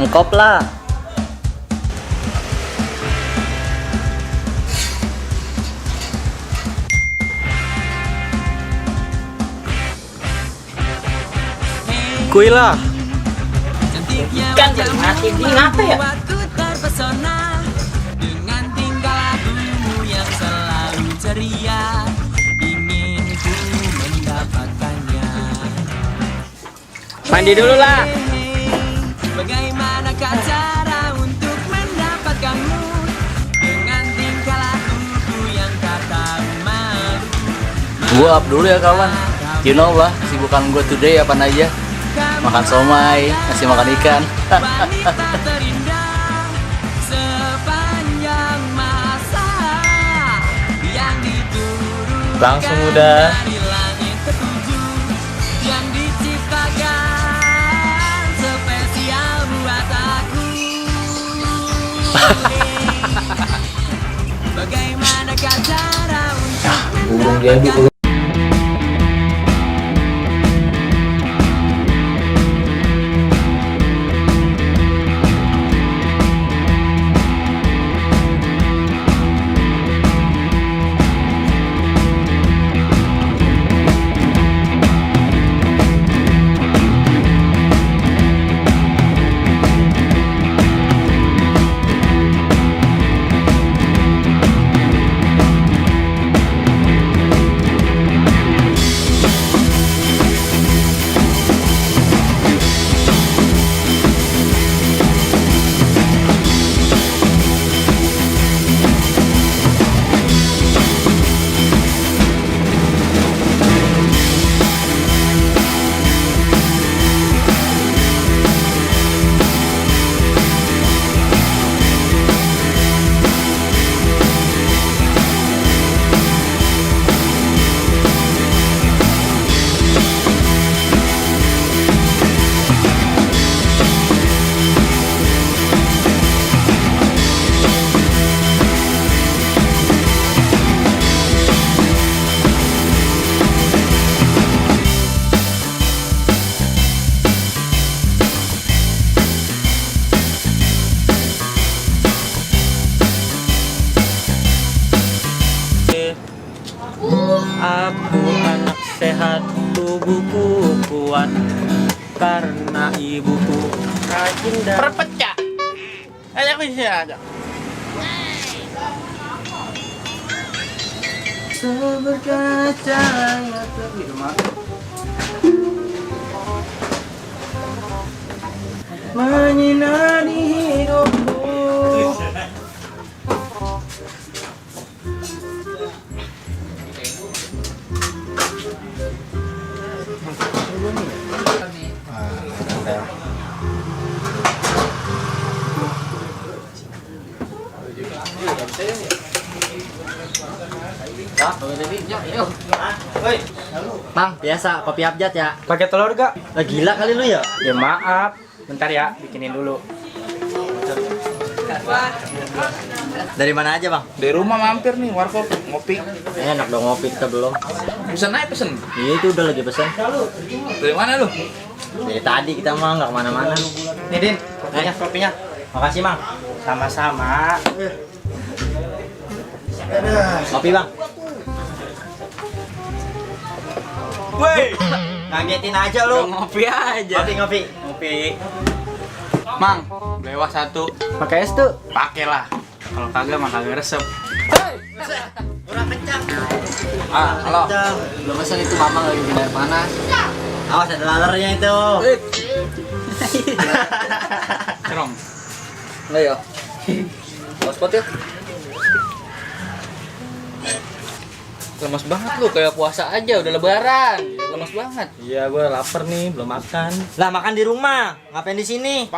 Engkop lah. Kui lah. Kan jadi mati di ngapa ya? Dengan tingkah lakumu yang selalu ceria, ingin ku mendapatkannya. Mandi dulu lah. Bagaimanakah cara untuk mendapatkanmu? Dengan tingkah lakuku yang tak tahu malu. Gua up dulu ya kawan. You know lah, kesibukan gue today apa aja. Makan somai, ngasih makan ikan. Wanita terindah sepanjang masa yang diturunkan Langsung udah. dari langit ketujuh, yang diciptakan spesial buat aku. Bagaimanakah cara untuk mendapatkan Aku anak sehat, tubuhku kuat karena ibuku rajin dan Perpecah. Ayo bisa aja. berkaca ya terima. Menyinari hidupku. Bang, biasa kopi abjad ya. Pakai telur gak? Lah gila kali lu ya. Ya maaf. Bentar ya, bikinin dulu. Dari mana aja, Bang? Di rumah mampir nih warkop ngopi. Enak dong ngopi kita belum. Pesen aja pesen. Iya itu udah lagi pesan. Dari mana lu? Dari tadi kita mah nggak kemana-mana. Nih Din, kopinya. Makasih, Bang. Sama-sama. Kopi, Bang. Woi, Ngagetin aja lu. ngopi aja. Ngopi. Mang, lewat satu. Pakai es tuh. Pakailah. Kalau kagak mah kagak resep. Kurang kencang. Ah, halo. Belum pesan itu Mamang lagi di air panas. Awas ada lalernya itu. Cerong. Enggak ya. Hotspot ya. Lemas banget lu kayak puasa aja udah lebaran. Lemas banget. Iya, gue lapar nih, belum makan. Lah makan di rumah, ngapain di sini?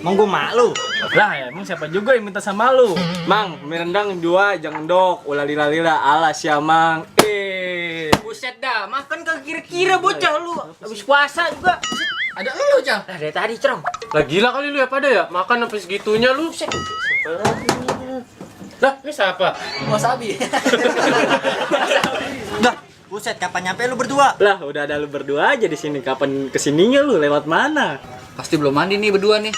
Mau gue malu. Lah, emang siapa juga yang minta sama lu? Mang, mie rendang 2, jangan dok. Ulalila ala siamang. Buset dah, makan kagak kira-kira bocah lu. Habis puasa juga. Ada lu, Cang. Nah, dari tadi cerong. Lah gila kali lu ya pada ya? Makan sampai segitunya lu. Lah, ini siapa? Wasabi. Dah, buset kapan nyampe lu berdua? Lah, udah ada lu berdua aja di sini. Kapan kesininya lu? Lewat mana? Pasti belum mandi nih berdua nih.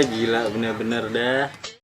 Gila, bener-bener dah.